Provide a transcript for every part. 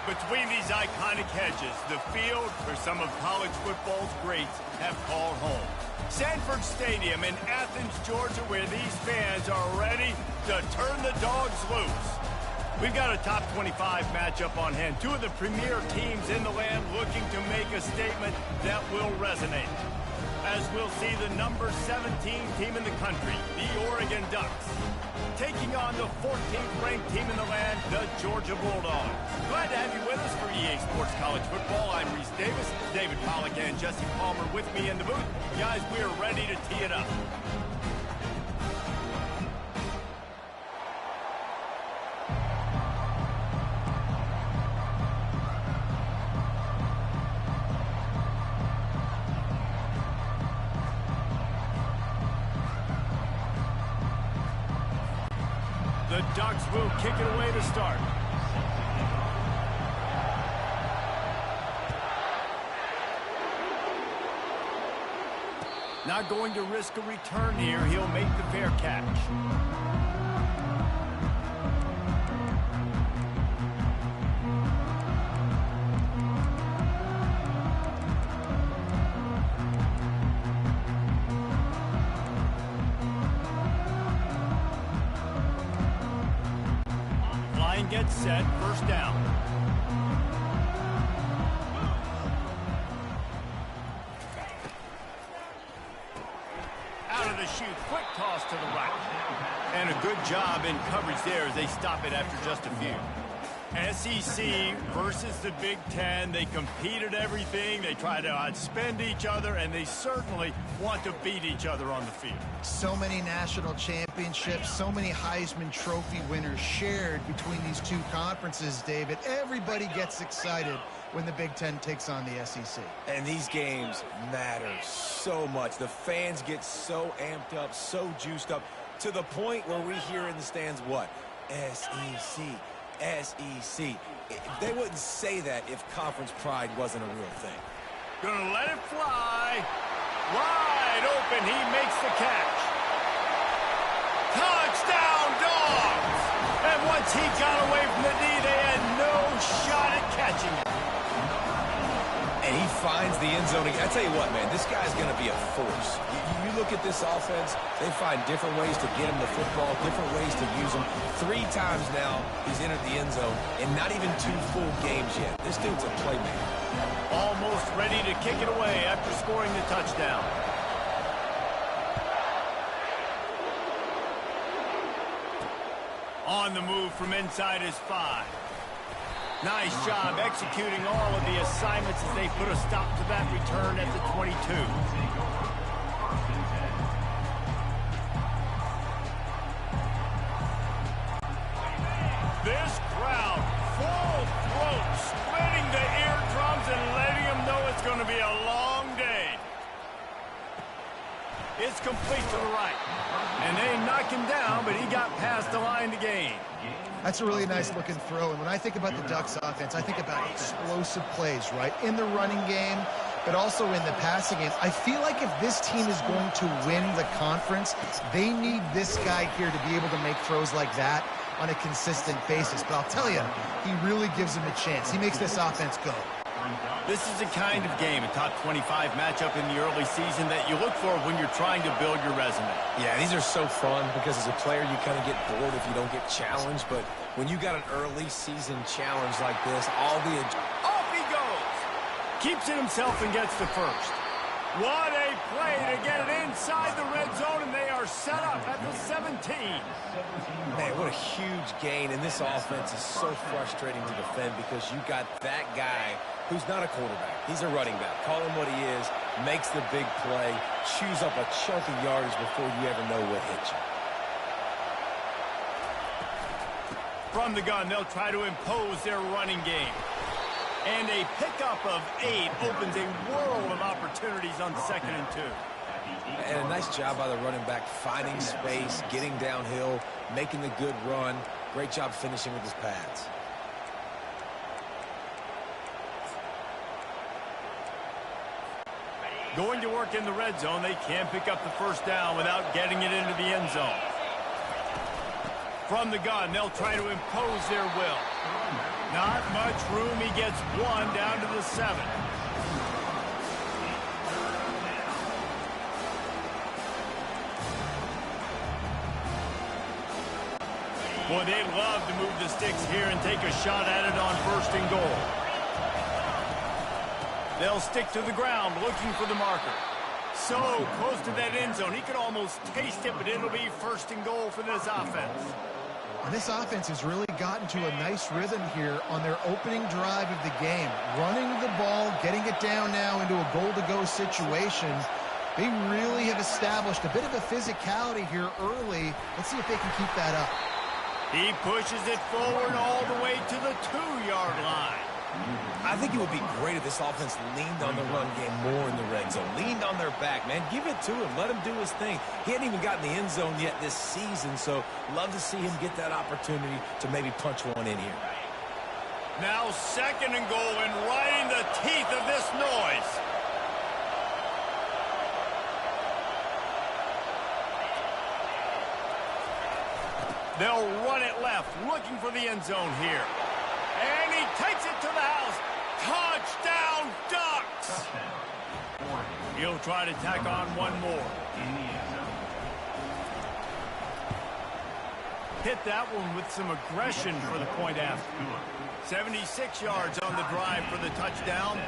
Between these iconic hedges, the field where some of college football's greats have called home. Sanford Stadium in Athens, Georgia, where these fans are ready to turn the dogs loose. We've got a top 25 matchup on hand. Two of the premier teams in the land looking to make a statement that will resonate. As we'll see the number 17 team in the country, the Oregon Ducks, taking on the 14th ranked team in the land, the Georgia Bulldogs. Glad to have you with us for EA Sports College Football. I'm Reese Davis, David Pollack and Jesse Palmer with me in the booth. Guys, we are ready to tee it up. The Ducks will kick it away to start. Not going to risk a return here. He'll make the fair catch. Gets set, first down. Out of the chute, quick toss to the right. And a good job in coverage there as they stop it after just a few. SEC versus the Big Ten. They compete at everything. They try to outspend each other, and they certainly want to beat each other on the field. So many national championships, so many Heisman Trophy winners shared between these two conferences, David. Everybody gets excited when the Big Ten takes on the SEC. And these games matter so much. The fans get so amped up, so juiced up, to the point where we hear in the stands what? SEC. SEC. They wouldn't say that if conference pride wasn't a real thing. Gonna let it fly. Wide open. He makes the catch. Touchdown, Dogs! And once he got away from the knee, they had no shot at catching it. And he finds the end zone again. I tell you what, man, this guy's going to be a force. You look at this offense, they find different ways to get him the football, different ways to use him. 3 times now he's entered the end zone, and not even 2 full games yet. This dude's a playmaker. Almost ready to kick it away after scoring the touchdown. On the move from inside his 5. Nice job executing all of the assignments as they put a stop to that return at the 22. This crowd, full throat, splitting the eardrums and letting them know it's going to be a long day. It's complete to the right. And they knock him down, but he got past the line to gain. That's a really nice looking throw. And when I think about the Ducks offense, I think about explosive plays, right? In the running game, but also in the passing game. I feel like if this team is going to win the conference, they need this guy here to be able to make throws like that on a consistent basis. But I'll tell you, he really gives them a chance. He makes this offense go. This is the kind of game, a top 25 matchup in the early season that you look for when you're trying to build your resume. Yeah, these are so fun because as a player you kind of get bored if you don't get challenged. But when you got an early season challenge like this, all the... Off he goes! Keeps it himself and gets the first. What a play to get it inside the red zone, and they are set up at the 17. Man, what a huge gain, and this offense is so frustrating to defend because you got that guy who's not a quarterback. He's a running back. Call him what he is, makes the big play, chews up a chunk of yardage before you ever know what hit you. From the gun, they'll try to impose their running game. And a pickup of 8 opens a world of opportunities on 2nd and 2. And a nice job by the running back, finding space, getting downhill, making the good run. Great job finishing with his pads. Going to work in the red zone, they can pick up the first down without getting it into the end zone. From the gun, they'll try to impose their will. Not much room. He gets one down to the 7. Boy, they'd love to move the sticks here and take a shot at it on 1st and goal. They'll stick to the ground looking for the marker. So close to that end zone. He could almost taste it, but it'll be 1st and goal for this offense. And this offense has really gotten to a nice rhythm here on their opening drive of the game. Running the ball, getting it down now into a goal-to-go situation. They really have established a bit of a physicality here early. Let's see if they can keep that up. He pushes it forward all the way to the 2-yard line. I think it would be great if this offense leaned on the run game more in the red zone. Leaned on their back, man. Give it to him. Let him do his thing. He hadn't even gotten the end zone yet this season, so love to see him get that opportunity to maybe punch one in here. Now 2nd and goal, and right in the teeth of this noise. They'll run it left, looking for the end zone here. And he takes it to the house. Touchdown, Ducks! He'll try to tack on one more. Hit that one with some aggression for the point after. 76 yards on the drive for the touchdown.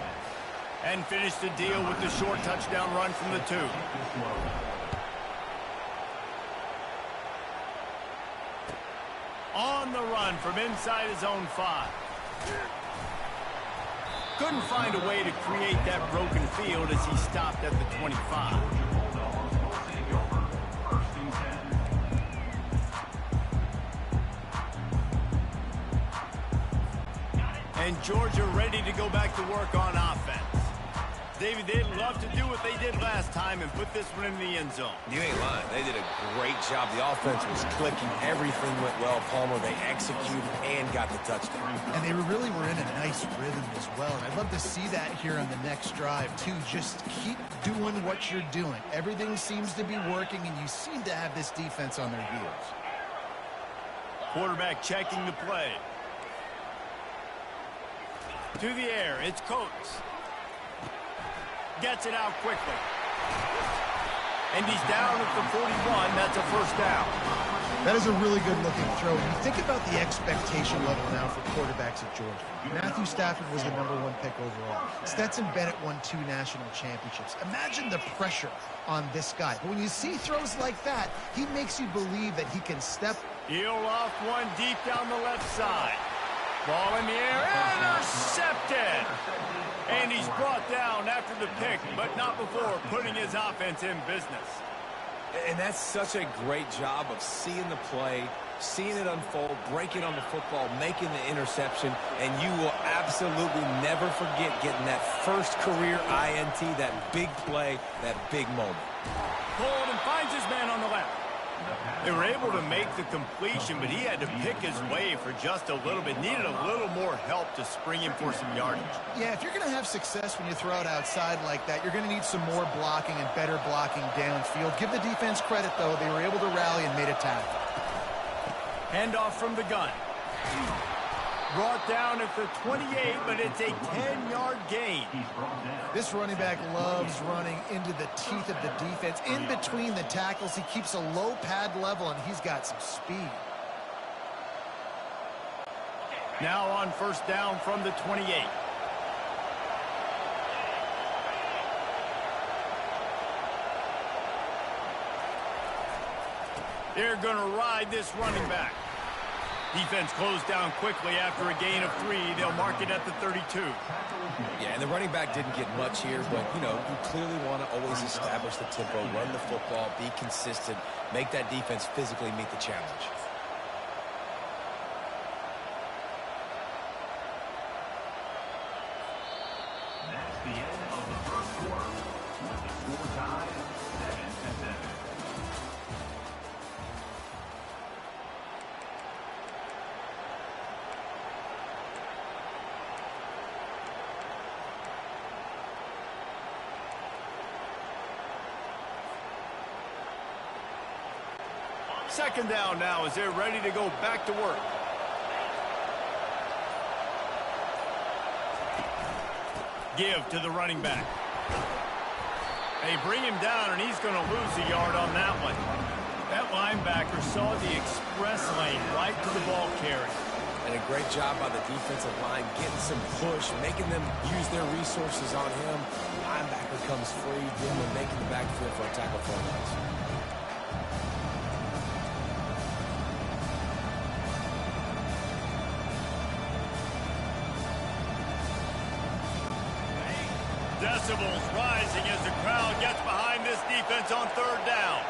And finished the deal with the short touchdown run from the 2. On the run from inside his own 5. Couldn't find a way to create that broken field as he stopped at the 25. And Georgia ready to go back to work on offense. David, they'd love to do what they did last time and put this one in the end zone. You ain't lying. They did a great job. The offense was clicking. Everything went well, Palmer. They executed and got the touchdown. And they really were in a nice rhythm as well. And I'd love to see that here on the next drive, too. Just keep doing what you're doing. Everything seems to be working, and you seem to have this defense on their heels. Quarterback checking the play. To the air, it's Coates. Gets it out quickly. And he's down at the 41. That's a 1st down. That is a really good-looking throw. You think about the expectation level now for quarterbacks at Georgia. Matthew Stafford was the #1 pick overall. Stetson Bennett won 2 national championships. Imagine the pressure on this guy. But when you see throws like that, he makes you believe that he can step. He'll off one deep down the left side. Ball in the air, intercepted. And he's brought down after the pick, but not before putting his offense in business. And that's such a great job of seeing the play, seeing it unfold, breaking on the football, making the interception, and you will absolutely never forget getting that first career INT, that big play, that big moment. Pulled and finds his man on the left. They were able to make the completion, but he had to pick his way for just a little bit. Needed a little more help to spring him for some yardage. Yeah, if you're going to have success when you throw it outside like that, you're going to need some more blocking and better blocking downfield. Give the defense credit, though. They were able to rally and made a tackle. Handoff from the gun. Brought down at the 28, but it's a 10-yard gain. This running back loves running into the teeth of the defense. In between the tackles, he keeps a low pad level, and he's got some speed. Now on 1st down from the 28. They're going to ride this running back. Defense closed down quickly after a gain of 3. They'll mark it at the 32. Yeah, and the running back didn't get much here, but, you know, you clearly want to always establish the tempo, run the football, be consistent, make that defense physically meet the challenge. That's the end of the first quarter. With the score tied 7-7. Second down now as they're ready to go back to work. give to the running back. They bring him down, and he's going to lose a yard on that one. That linebacker saw the express lane right to the ball carrier. And a great job by the defensive line, getting some push, making them use their resources on him. Linebacker comes free, then they're making the backfield for a tackle for a loss. Decibels rising as the crowd gets behind this defense on third down.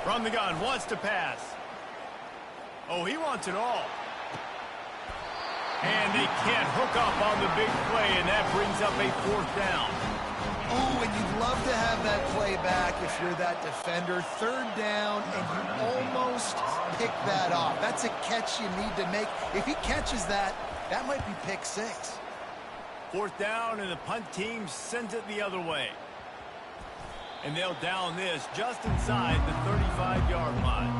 From the gun, wants to pass. Oh, he wants it all. And they can't hook up on the big play, and that brings up a fourth down. Oh, and you'd love to have that play back if you're that defender. Third down, and you almost pick that off. That's a catch you need to make. If he catches that, that might be pick six. Fourth down, and the punt team sends it the other way. And they'll down this just inside the 35-yard line.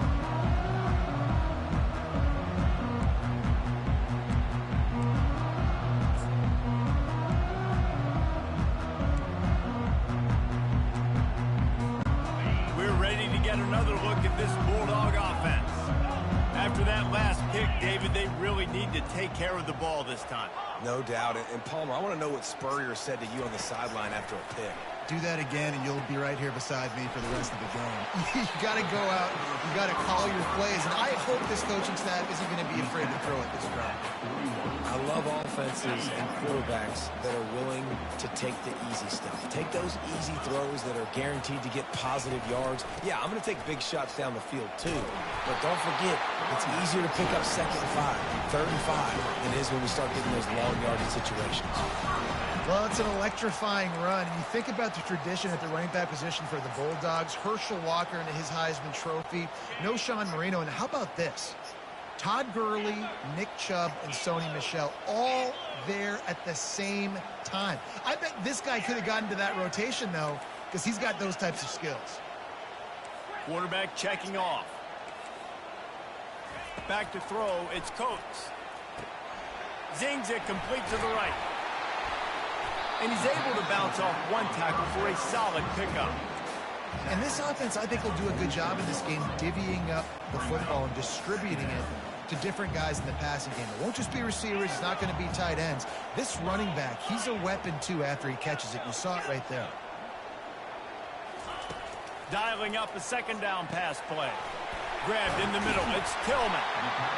We're ready to get another look at this Bulldog offense. After that last pick, David, they really need to take care of the ball this time. No doubt. And Palmer, I want to know what Spurrier said to you on the sideline after a pick. Do that again, and you'll be right here beside me for the rest of the game. You got to go out. You got to call your plays, and I hope this coaching staff isn't going to be afraid to throw at this drive. I love offenses and quarterbacks that are willing to take the easy stuff. Take those easy throws that are guaranteed to get positive yards. Yeah, I'm going to take big shots down the field too. But don't forget, it's easier to pick up 2nd and 5, 3rd and 5 than it is when we start getting those long yardage situations. Well, it's an electrifying run. And you think about the tradition at the running back position for the Bulldogs. Herschel Walker and his Heisman Trophy. No Sean Marino. And how about this? Todd Gurley, Nick Chubb, and Sony Michel all there at the same time. I bet this guy could have gotten to that rotation, though, because he's got those types of skills. Quarterback checking off. Back to throw. It's Coates. Zings it complete to the right. And he's able to bounce off one tackle for a solid pickup. And this offense, I think, will do a good job in this game divvying up the football and distributing it to different guys in the passing game. It won't just be receivers. It's not going to be tight ends. This running back, he's a weapon, too, after he catches it. You saw it right there. Dialing up a second down pass play. Grabbed in the middle. It's Tillman.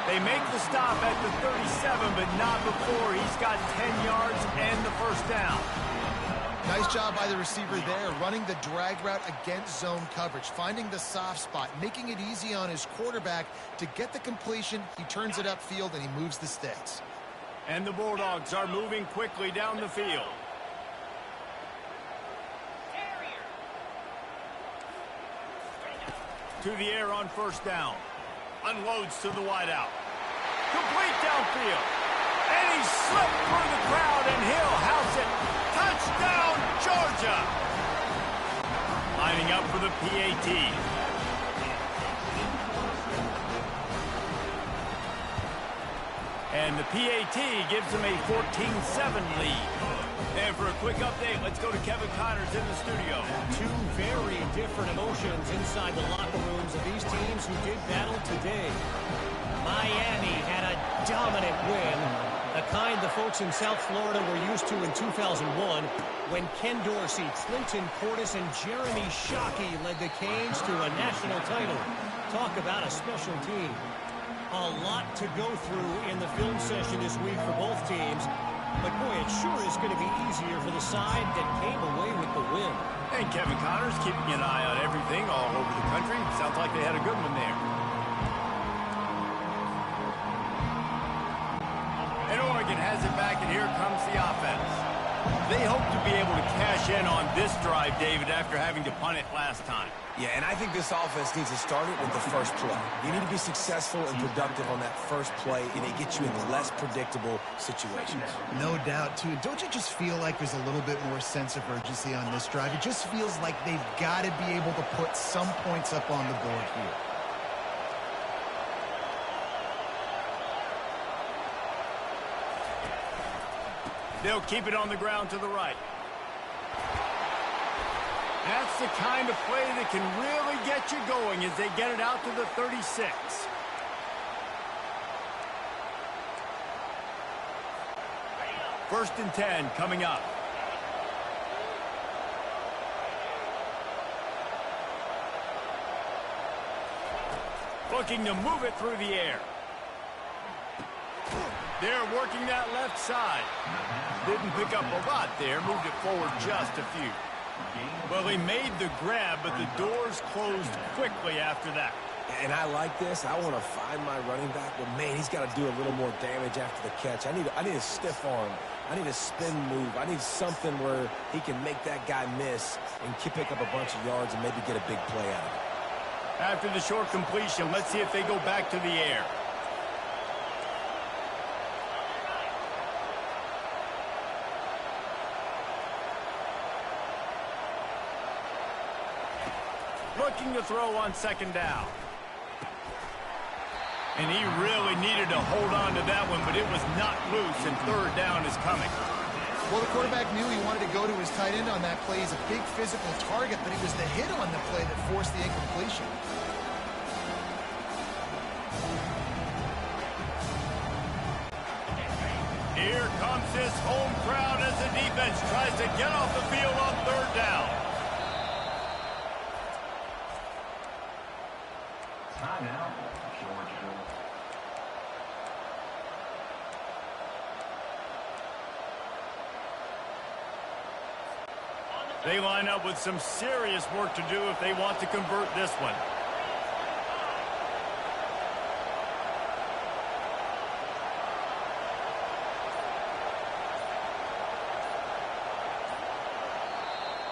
They make the stop at the 37, but not before he's got 10 yards and the first down. Nice job by the receiver there, running the drag route against zone coverage, finding the soft spot, making it easy on his quarterback to get the completion. He turns it upfield, and he moves the sticks. And the Bulldogs are moving quickly down the field. To the air on first down. Unloads to the wideout. Complete downfield. And he slipped through the crowd, and he'll house it. Touchdown, Georgia! Lining up for the PAT. And the PAT gives them a 14-7 lead. And for a quick update, let's go to Kevin Connors in the studio. Two very different emotions inside the locker rooms of these teams who did battle today. Miami had a dominant win, the kind the folks in South Florida were used to in 2001 when Ken Dorsey, Clinton Portis, and Jeremy Shockey led the Canes to a national title. Talk about a special team. A lot to go through in the film session this week for both teams. But, boy, it sure is going to be easier for the side that came away with the win. And Kevin Connors keeping an eye on everything all over the country. Sounds like they had a good one there. And Oregon has it back, and here comes the offense. They hope to be able to cash in on this drive, David, after having to punt it last time. Yeah, and I think this offense needs to start it with the first play. You need to be successful and productive on that first play, and it gets you in less predictable situations. No doubt, too. Don't you just feel like there's a little bit more sense of urgency on this drive? It just feels like they've got to be able to put some points up on the board here. They'll keep it on the ground to the right. That's the kind of play that can really get you going as they get it out to the 36. First and 10 coming up. Looking to move it through the air. They're working that left side. Didn't pick up a lot there. Moved it forward just a few. Well, he made the grab, but the doors closed quickly after that. And I like this. I want to find my running back, but, man, he's got to do a little more damage after the catch. I need a stiff arm. I need a spin move. I need something where he can make that guy miss and pick up a bunch of yards and maybe get a big play out of it. After the short completion, let's see if they go back to the air. Looking to throw on second down. And he really needed to hold on to that one, but it was not loose, and third down is coming. Well, the quarterback knew he wanted to go to his tight end on that play. He's a big physical target, but it was the hit on the play that forced the incompletion. Here comes this home crowd as the defense tries to get off the field on third down. Timeout, Georgia. They line up with some serious work to do if they want to convert this one.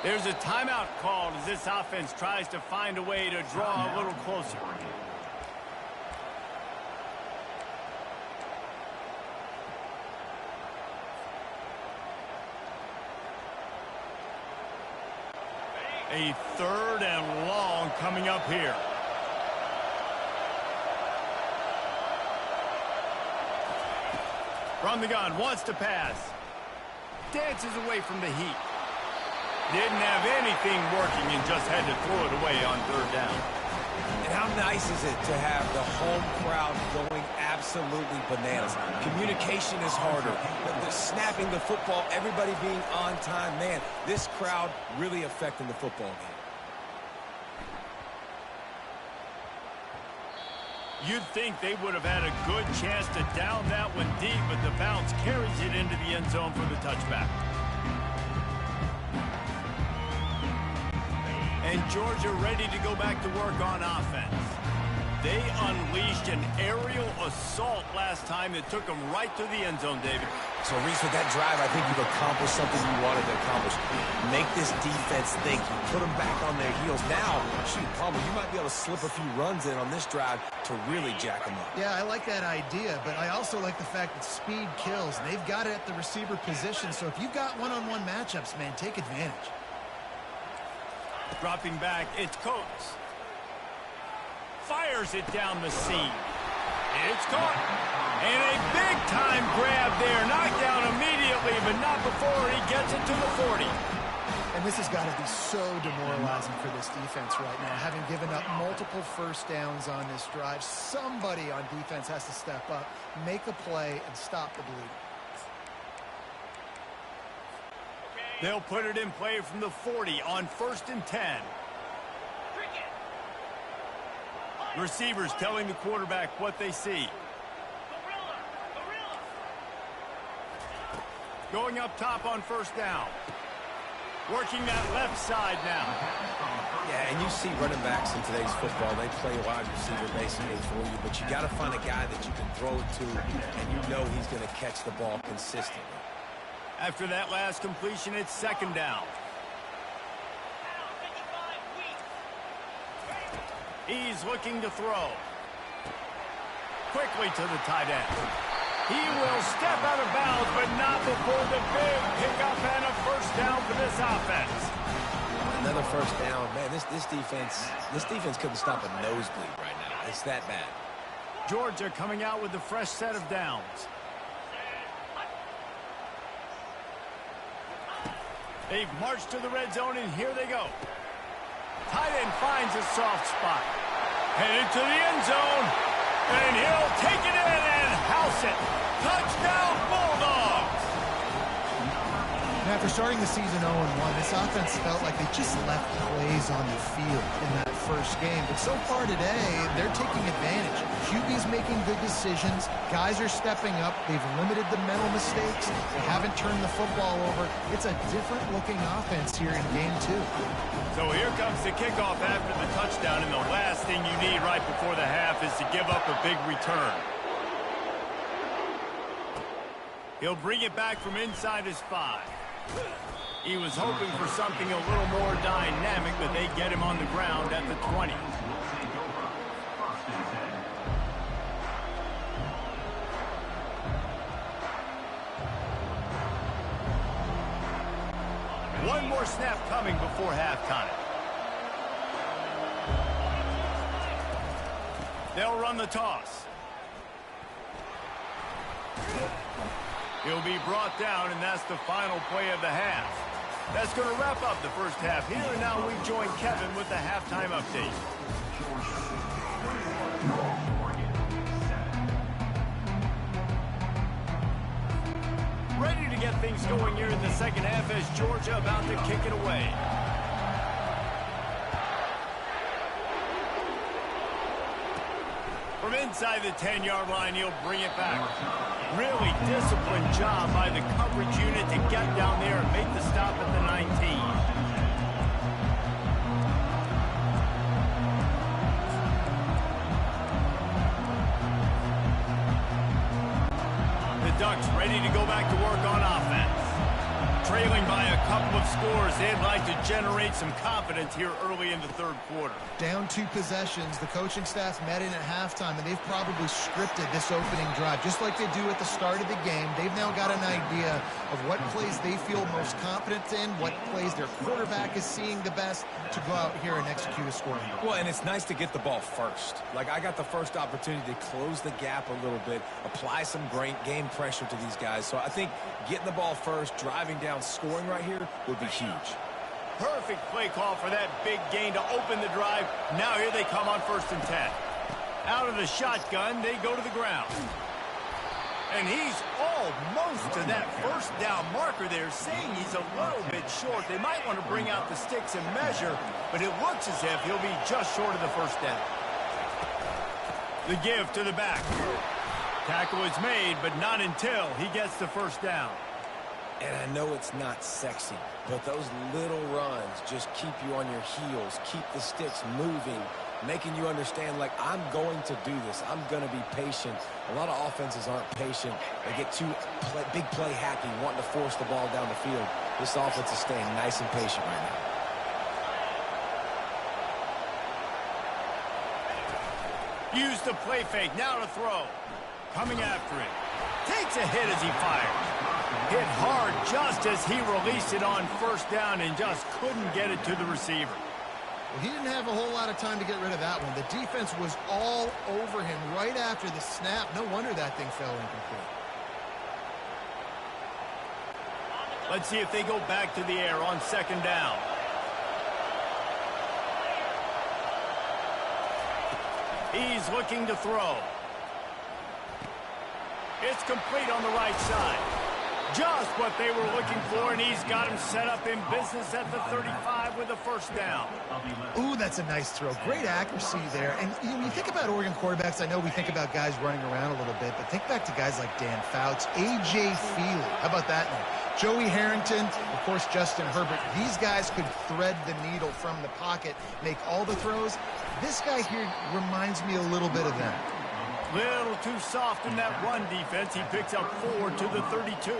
There's a timeout called as this offense tries to find a way to draw a little closer. A third and long coming up here. From the gun, wants to pass. Dances away from the heat. Didn't have anything working and just had to throw it away on third down. And how nice is it to have the home crowd going absolutely bananas? Communication is harder. The snapping the football, everybody being on time. Man, this crowd really affecting the football game. You'd think they would have had a good chance to down that one deep, but the bounce carries it into the end zone for the touchback. And Georgia ready to go back to work on offense. They unleashed an aerial assault last time that took them right to the end zone, David. So, Reese, with that drive, I think you've accomplished something you wanted to accomplish. Make this defense think. You put them back on their heels. Now, shoot, Palmer, you might be able to slip a few runs in on this drive to really jack them up. Yeah, I like that idea, but I also like the fact that speed kills. They've got it at the receiver position, so if you've got one-on-one matchups, man, take advantage. Dropping back, it's Coates. Fires it down the seam. It's caught. And a big-time grab there. Knocked down immediately, but not before he gets it to the 40. And this has got to be so demoralizing for this defense right now. Having given up multiple first downs on this drive, somebody on defense has to step up, make a play, and stop the bleeding. They'll put it in play from the 40 on 1st and 10. Receivers telling the quarterback what they see. Going up top on 1st down. Working that left side now. Yeah, and you see running backs in today's football, they play wide receiver basically for you, but you got to find a guy that you can throw it to, and you know he's going to catch the ball consistently. After that last completion, it's second down. He's looking to throw. Quickly to the tight end. He will step out of bounds, but not before the big pickup and a first down for this offense. Another first down. Man, this defense couldn't stop a nosebleed right now. It's that bad. Georgia coming out with a fresh set of downs. They've marched to the red zone, and here they go. Tight end finds a soft spot. Headed to the end zone. And he'll take it in and house it. Touchdown, Bulldogs! And after starting the season 0-1, this offense felt like they just left plays on the field in that first game. But so far today, they're taking advantage. QB's making good decisions. Guys are stepping up. They've limited the mental mistakes. They haven't turned the football over. It's a different-looking offense here in Game 2. So here comes the kickoff after the touchdown, and the last thing you need right before the half is to give up a big return. He'll bring it back from inside his 5. He was hoping for something a little more dynamic, but they get him on the ground at the 20. One more snap coming before halftime. They'll run the toss. He'll be brought down, and that's the final play of the half. That's going to wrap up the first half here, and now we join Kevin with the halftime update. Ready to get things going here in the second half as Georgia about to kick it away. From inside the 10-yard line, he'll bring it back. Really disciplined job by the coverage unit to get down there and make the stop at the 19. The Ducks ready to go back to work on offense. Trailing by a couple of scores, they'd like to generate some confidence here early in the third quarter. Down 2 possessions, the coaching staff met in at halftime, and they've probably scripted this opening drive. Just like they do at the start of the game, they've now got an idea of what plays they feel most confident in, what plays their quarterback is seeing the best to go out here and execute a scoring. Well, and it's nice to get the ball first. Like, I got the first opportunity to close the gap a little bit, apply some great game pressure to these guys. So I think getting the ball first, driving down, scoring right here would be huge. Perfect play call for that big gain to open the drive. Now here they come on 1st and 10. Out of the shotgun, they go to the ground. And he's almost to that first down marker there, saying he's a little bit short. They might want to bring out the sticks and measure, but it looks as if he'll be just short of the first down. The give to the back. Tackle is made, but not until he gets the first down. And I know it's not sexy, but those little runs just keep you on your heels, keep the sticks moving, making you understand, like, I'm going to do this. I'm going to be patient. A lot of offenses aren't patient. They get too big play happy, wanting to force the ball down the field. This offense is staying nice and patient right now. Use the play fake, now to throw. Coming after it. Takes a hit as he fires. Hit hard just as he released it on first down and just couldn't get it to the receiver. Well, he didn't have a whole lot of time to get rid of that one. The defense was all over him right after the snap. No wonder that thing fell incomplete. Let's see if they go back to the air on 2nd down. He's looking to throw. It's complete on the right side. Just what they were looking for, and he's got him set up in business at the 35 with a first down. Ooh, that's a nice throw. Great accuracy there. And when you think about Oregon quarterbacks, I know we think about guys running around a little bit, but think back to guys like Dan Fouts, A.J. Feely. How about that name? Joey Harrington, of course, Justin Herbert. These guys could thread the needle from the pocket, make all the throws. This guy here reminds me a little bit of them. Little too soft in that run defense. He picks up 4 to the 32.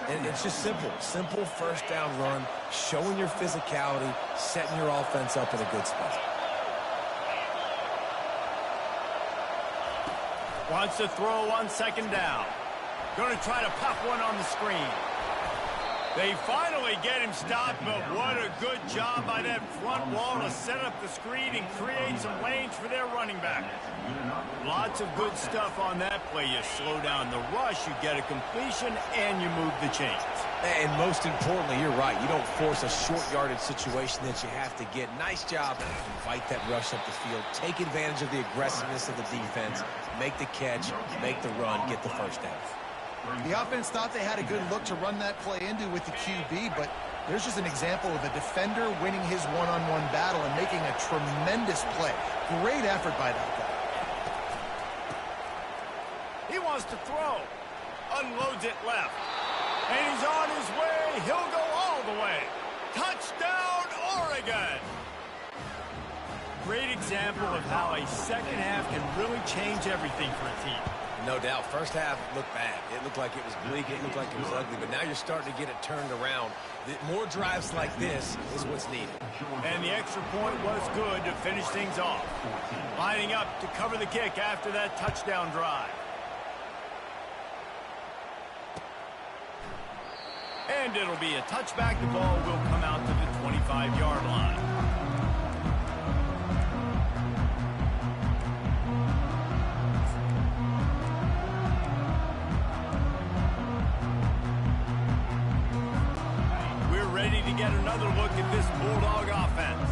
And it's just simple. Simple first down run, showing your physicality, setting your offense up in a good spot. Wants to throw on second down. Going to try to pop one on the screen. They finally get him stopped, but what a good job by that front wall to set up the screen and create some lanes for their running back. Lots of good stuff on that play. You slow down the rush, you get a completion, and you move the chains. And most importantly, you're right. You don't force a short yardage situation that you have to get. Nice job. Invite that rush up the field. Take advantage of the aggressiveness of the defense. Make the catch, make the run, get the first down. The offense thought they had a good look to run that play into with the QB, but there's just an example of a defender winning his one-on-one battle and making a tremendous play. Great effort by that guy. He wants to throw. Unloads it left. And he's on his way. He'll go all the way. Touchdown, Oregon! Great example of how a second half can really change everything for a team. No doubt. First half looked bad. It looked like it was bleak. It looked like it was ugly. But now you're starting to get it turned around. More drives like this is what's needed. And the extra point was good to finish things off. Lining up to cover the kick after that touchdown drive. And it'll be a touchback. The ball will come out to the 25-yard line. Get another look at this Bulldog offense.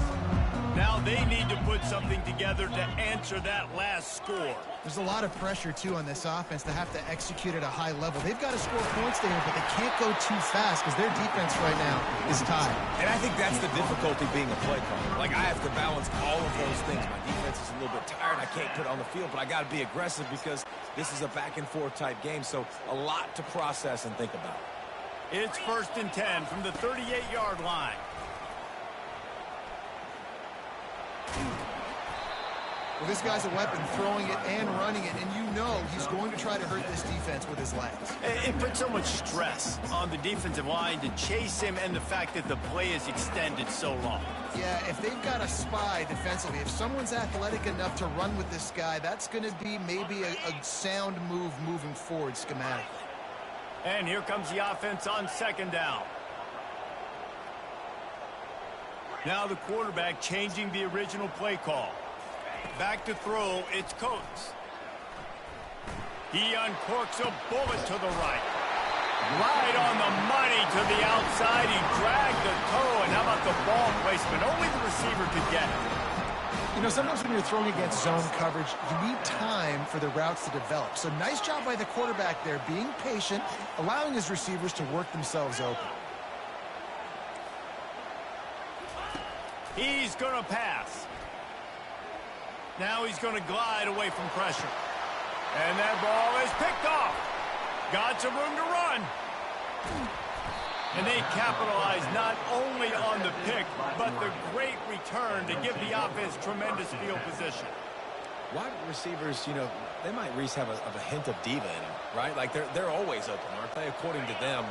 Now they need to put something together to answer that last score. There's a lot of pressure, too, on this offense to have to execute at a high level. They've got to score points there, but they can't go too fast because their defense right now is tied. And I think that's the difficulty being a play caller. Like, I have to balance all of those things. My defense is a little bit tired. I can't put it on the field, but I got to be aggressive because this is a back-and-forth type game, so a lot to process and think about. It's 1st and 10 from the 38-yard line. Well, this guy's a weapon, throwing it and running it, and you know he's going to try to hurt this defense with his legs. It puts so much stress on the defensive line to chase him and the fact that the play is extended so long. Yeah, if they've got a spy defensively, if someone's athletic enough to run with this guy, that's going to be maybe a sound move moving forward schematically. And here comes the offense on second down. Now the quarterback changing the original play call. Back to throw, it's Coates. He uncorks a bullet to the right. Right on the money to the outside. He dragged the toe, and how about the ball placement? Only the receiver could get it. You know, sometimes when you're throwing against zone coverage, you need time for the routes to develop. So nice job by the quarterback there, being patient, allowing his receivers to work themselves open. He's going to pass. Now he's going to glide away from pressure. And that ball is picked off. Got some room to run. And they capitalize not only on the pick, but the great return to give the offense tremendous field position. Wide receivers, you know, they might at least have a hint of diva in them, right? Like, they're always open, aren't they, according to them?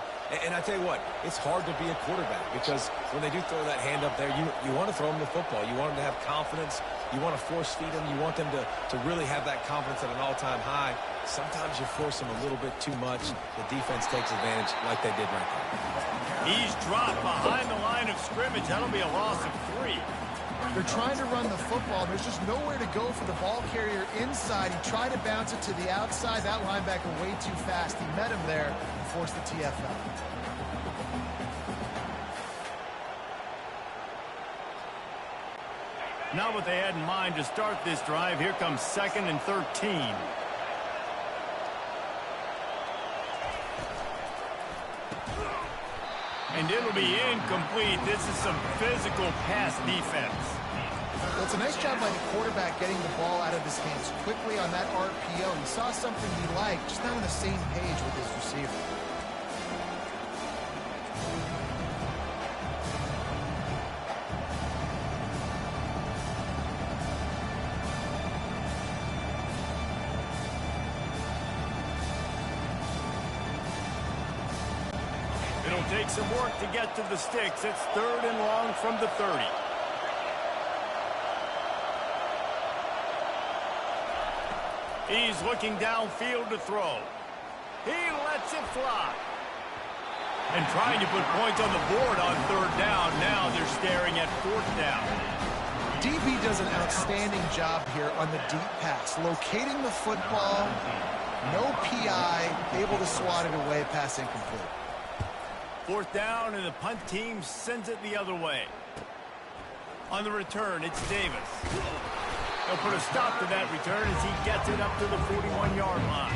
And I tell you what, it's hard to be a quarterback because when they do throw that hand up there, you want to throw them the football. You want them to have confidence. You want to force feed them. You want them to really have that confidence at an all-time high. Sometimes you force them a little bit too much. The defense takes advantage like they did right there. He's dropped behind the line of scrimmage. That'll be a loss of 3. They're trying to run the football. There's just nowhere to go for the ball carrier inside. He tried to bounce it to the outside. That linebacker way too fast. He met him there and forced the TFL. Not what they had in mind to start this drive. Here comes 2nd and 13. And it'll be incomplete. This is some physical pass defense. Well, it's a nice job by the quarterback getting the ball out of his hands quickly on that RPO. He saw something he liked, just not on the same page with his receiver. take some work to get to the sticks. It's 3rd and long from the 30. He's looking downfield to throw. He lets it fly. And trying to put points on the board on 3rd down. Now they're staring at 4th down. DB does an outstanding job here on the deep pass, locating the football, no PI, able to swat it away, pass incomplete. 4th down, and the punt team sends it the other way. On the return, it's Davis. They'll put a stop to that return as he gets it up to the 41-yard line.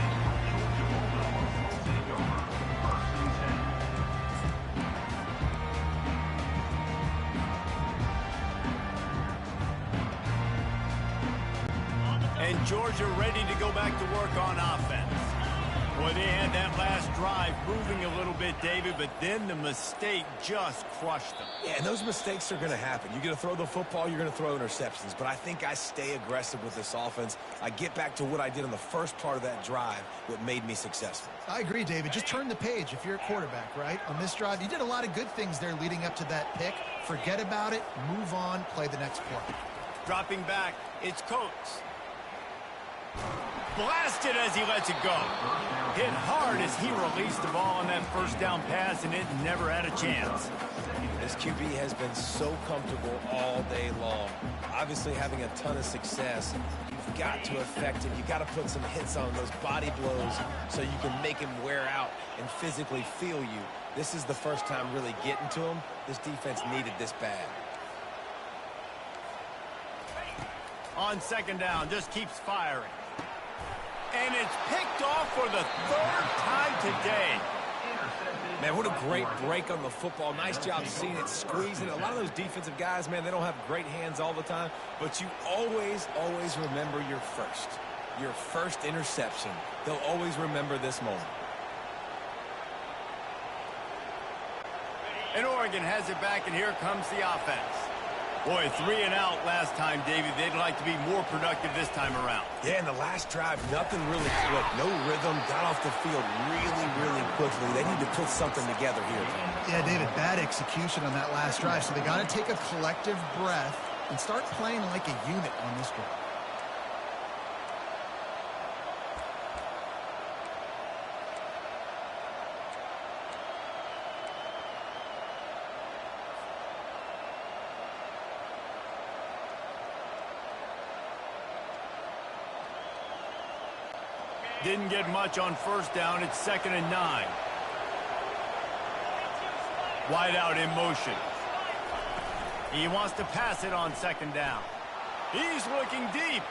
And Georgia ready to go back to work on offense. Boy, they had that last drive moving a little bit, David, but then the mistake just crushed them. Yeah, and those mistakes are going to happen. You're going to throw the football, you're going to throw interceptions. But I think I stay aggressive with this offense. I get back to what I did on the first part of that drive, what made me successful. I agree, David. Just turn the page if you're a quarterback, right? On this drive, you did a lot of good things there leading up to that pick. Forget about it, move on, play the next play. Dropping back, it's Coates. Blasted as he lets it go. Hit hard as he released the ball on that 1st down pass, and it never had a chance. This QB has been so comfortable all day long. Obviously having a ton of success. You've got to affect him. You've got to put some hits on those body blows so you can make him wear out and physically feel you. This is the first time really getting to him. This defense needed this bad. On 2nd down, just keeps firing. And it's picked off for the 3rd time today. Man, what a great break on the football. Nice job seeing it, squeezing. A lot of those defensive guys, man, they don't have great hands all the time, but you always, always remember your first interception. They'll always remember this moment. And Oregon has it back, and here comes the offense. Boy, 3 and out last time, David. They'd like to be more productive this time around. Yeah, in the last drive, nothing really clicked. No rhythm, got off the field really, really quickly. They need to put something together here. Yeah, David, bad execution on that last drive, so they got to take a collective breath and start playing like a unit on this drive. Didn't get much on 1st down. It's 2nd and 9. Wide out in motion. He wants to pass it on 2nd down. He's looking deep.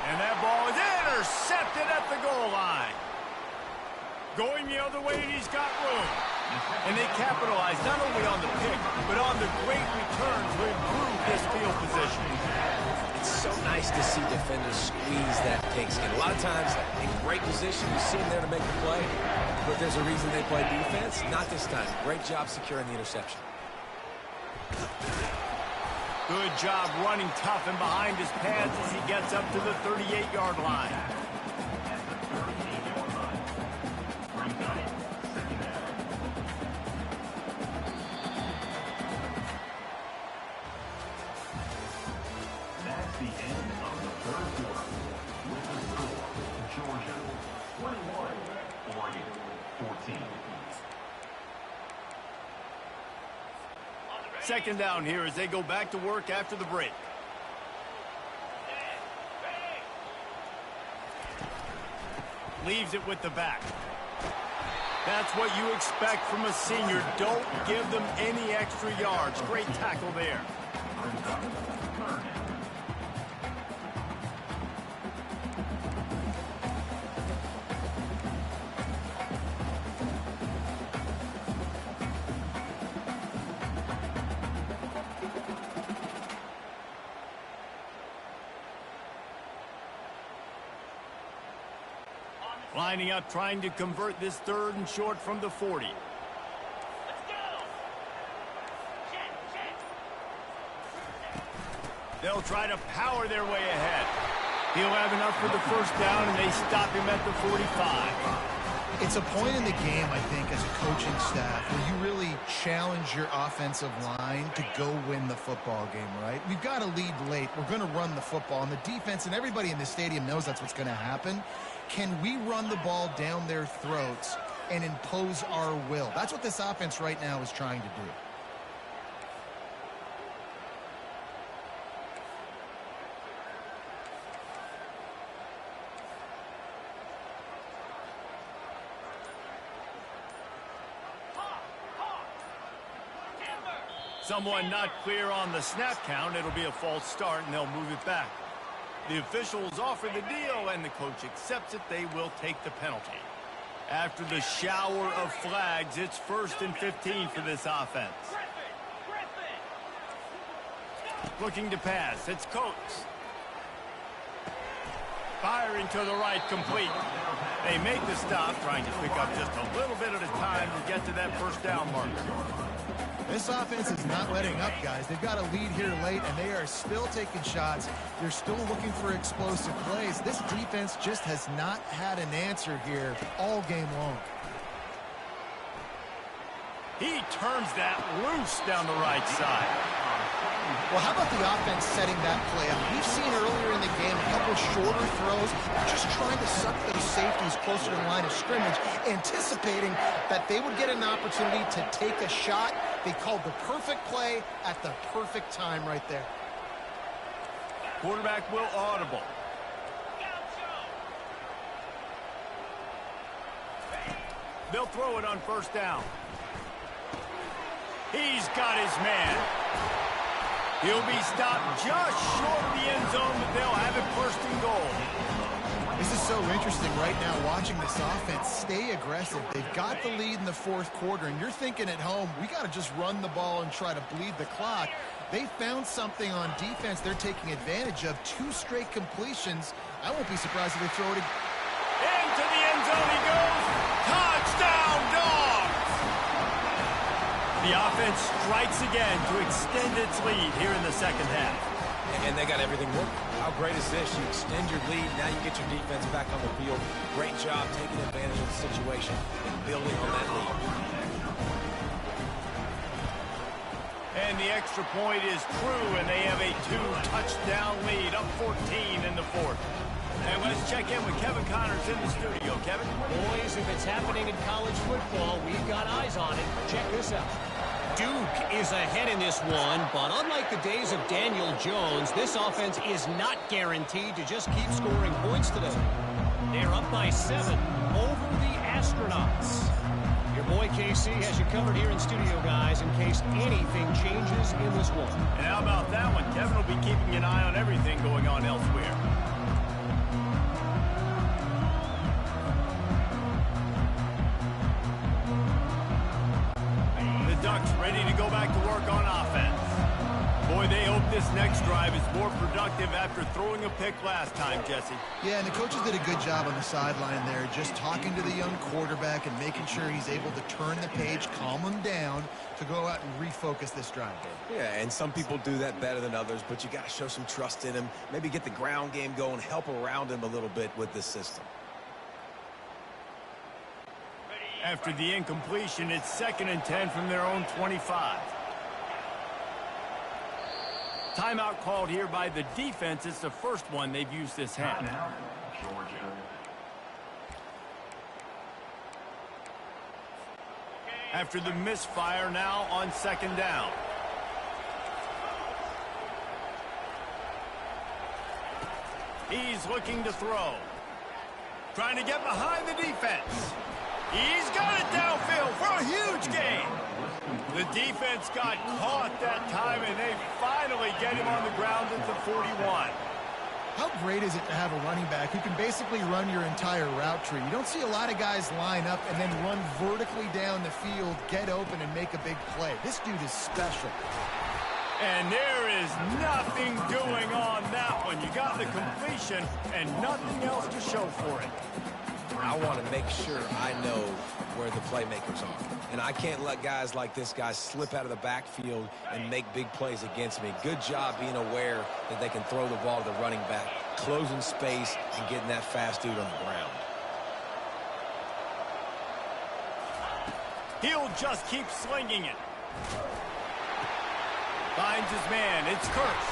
And that ball is intercepted at the goal line. Going the other way, and he's got room. And they capitalize not only on the pick, but on the great return to improve this field position. It's so nice to see defenders squeeze that pigskin. A lot of times, in great position, you see them there to make the play, but there's a reason they play defense. Not this time. Great job securing the interception. Good job running tough and behind his pads as he gets up to the 38-yard line. That's the end of the 3rd quarter. With the score, Georgia 21, Oregon 14. 2nd down here as they go back to work after the break. Leaves it with the back. That's what you expect from a senior. Don't give them any extra yards. Great tackle there. Lining up, trying to convert this 3rd and short from the 40. They'll try to power their way ahead. He'll have enough for the 1st down, and they stop him at the 45. It's a point in the game, I think, as a coaching staff where you really challenge your offensive line to go win the football game, right? We've got to lead late. We're going to run the football. And the defense and everybody in the stadium knows that's what's going to happen. Can we run the ball down their throats and impose our will? That's what this offense right now is trying to do. Someone not clear on the snap count. It'll be a false start, and they'll move it back. The officials offer the deal, and the coach accepts it. They will take the penalty. After the shower of flags, it's 1st and 15 for this offense. Looking to pass. It's Coates. Firing to the right, complete. They make the stop, trying to pick up just a little bit at a time to get to that first down marker. This offense is not letting up, guys. They've got a lead here late, and they are still taking shots. They're still looking for explosive plays. This defense just has not had an answer here all game long. He turns that loose down the right side. Well, how about the offense setting that play up? We've seen earlier in the game a couple shorter throws, just trying to suck those safeties closer to the line of scrimmage, anticipating that they would get an opportunity to take a shot. They called the perfect play at the perfect time right there. Quarterback will audible. They'll throw it on first down. He's got his man. He'll be stopped just short of the end zone, but they'll have it 1st and goal. This is so interesting right now, watching this offense stay aggressive. They've got the lead in the 4th quarter, and you're thinking at home, we got to just run the ball and try to bleed the clock. They found something on defense they're taking advantage of. 2 straight completions. I won't be surprised if they throw it. Into the end zone he goes. Touchdown, Dogs! The offense strikes again to extend its lead here in the second half. And they got everything working. How great is this? You extend your lead, now you get your defense back on the field. Great job taking advantage of the situation and building on that lead. And the extra point is true, and they have a 2-touchdown lead, up 14 in the 4th. And let's check in with Kevin Connors in the studio. Kevin? Boys, if it's happening in college football, we've got eyes on it. Check this out. Duke is ahead in this one, but unlike the days of Daniel Jones, this offense is not guaranteed to just keep scoring points today. They're up by 7 over the Astronauts. Your boy KC has you covered here in studio, guys, in case anything changes in this one. And how about that one? Kevin will be keeping an eye on everything going on elsewhere. Ducks ready to go back to work on offense. Boy, they hope this next drive is more productive after throwing a pick last time, Jesse. Yeah, and the coaches did a good job on the sideline there, just talking to the young quarterback and making sure he's able to turn the page, calm him down to go out and refocus this drive. Yeah, and some people do that better than others, but you got to show some trust in him. Maybe get the ground game going, help around him a little bit with this system. After the incompletion, it's 2nd and 10 from their own 25. Timeout called here by the defense. It's the first one they've used this half. After the misfire, now on 2nd down. He's looking to throw. Trying to get behind the defense. He's got it downfield for a huge gain. The defense got caught that time, and they finally get him on the ground at the 41. How great is it to have a running back who can basically run your entire route tree? You don't see a lot of guys line up and then run vertically down the field, get open, and make a big play. This dude is special. And there is nothing doing on that one. You got the completion and nothing else to show for it. I want to make sure I know where the playmakers are. And I can't let guys like this guy slip out of the backfield and make big plays against me. Good job being aware that they can throw the ball to the running back, closing space, and getting that fast dude on the ground. He'll just keep slinging it. Finds his man. It's Kurtz.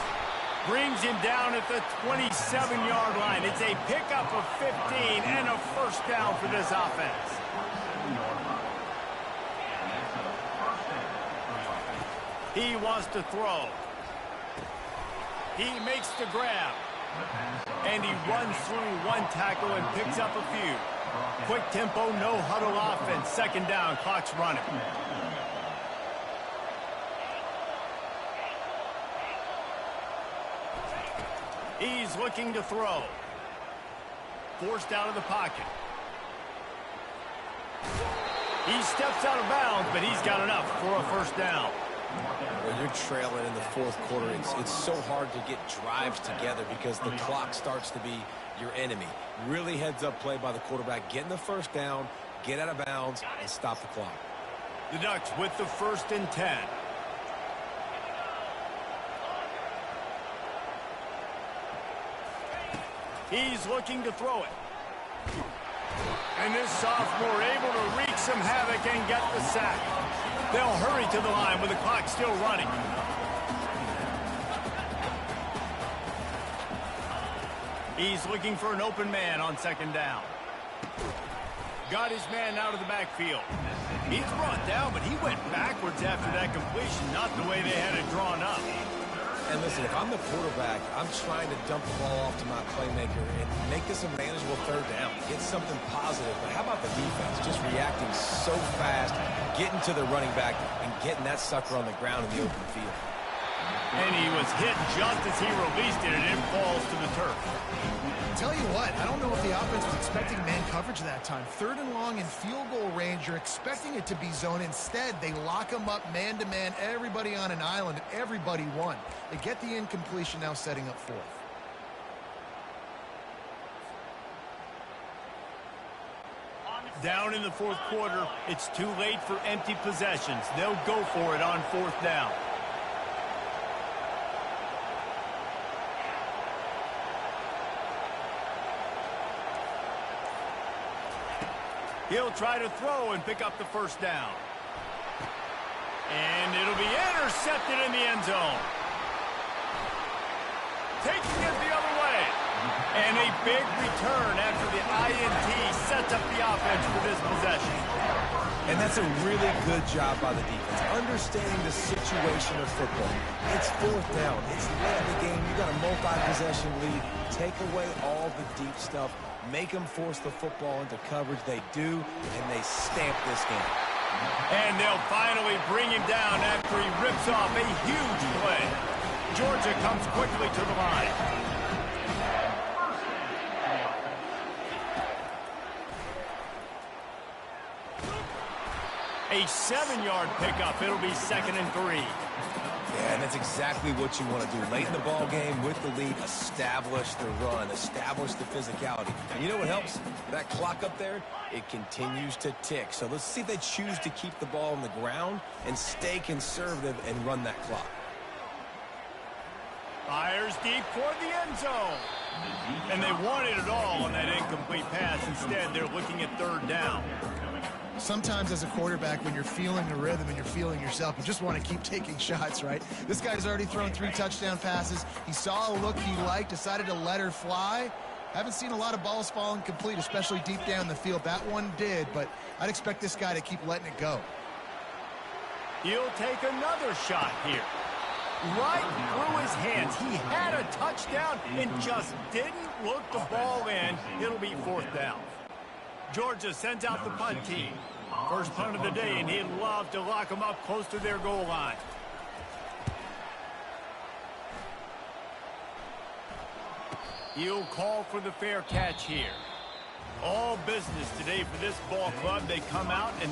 Brings him down at the 27-yard line. It's a pickup of 15 and a first down for this offense. He wants to throw. He makes the grab. And he runs through one tackle and picks up a few. Quick tempo, no huddle offense. Second down, clock's running. He's looking to throw. Forced out of the pocket. He steps out of bounds, but he's got enough for a first down. When you're trailing in the fourth quarter, it's so hard to get drives together because the clock starts to be your enemy. Really heads-up play by the quarterback. Getting the first down, get out of bounds, and stop the clock. The Ducks with the 1st and 10. He's looking to throw it. And this sophomore able to wreak some havoc and get the sack. They'll hurry to the line with the clock still running. He's looking for an open man on second down. Got his man out of the backfield. He's brought down, but he went backwards after that completion, not the way they had it drawn up. And listen, if I'm the quarterback, I'm trying to dump the ball off to my playmaker and make this a manageable third down. Get something positive. But how about the defense? Just reacting so fast, getting to the running back, and getting that sucker on the ground in the open field. And he was hit just as he released it, and it falls to the turf. Tell you what, I don't know if the offense was expecting man coverage that time. 3rd and long in field goal range, you're expecting it to be zone. Instead, they lock them up man-to-man, everybody on an island, and everybody won. They get the incompletion, now setting up 4th. Down in the 4th quarter, it's too late for empty possessions. They'll go for it on 4th down. He'll try to throw and pick up the first down. And it'll be intercepted in the end zone. Taking it the other way. And a big return after the INT sets up the offense for this possession. And that's a really good job by the defense. Understanding the situation of football. It's 4th down. It's late in the game. You got a multi-possession lead. Take away all the deep stuff. Make them force the football into coverage. They do, and they stamp this game. And they'll finally bring him down after he rips off a huge play. Georgia comes quickly to the line. A 7-yard pickup. It'll be 2nd and 3. Yeah, and that's exactly what you want to do. Late in the ball game with the lead, establish the run, establish the physicality. And you know what helps? That clock up there, it continues to tick. So let's see if they choose to keep the ball on the ground and stay conservative and run that clock. Fires deep toward the end zone. And they wanted it all on that incomplete pass. Instead, they're looking at 3rd down. Sometimes as a quarterback, when you're feeling the rhythm and you're feeling yourself, you just want to keep taking shots, right? This guy's already thrown 3 touchdown passes. He saw a look he liked, decided to let her fly. Haven't seen a lot of balls fall incomplete, especially deep down the field. That one did, but I'd expect this guy to keep letting it go. He'll take another shot here. Right through his hands. He had a touchdown and just didn't look the ball in. It'll be 4th down. Georgia sends out the punt team. First punt of the day, and he'd love to lock them up close to their goal line. He'll call for the fair catch here. All business today for this ball club. They come out and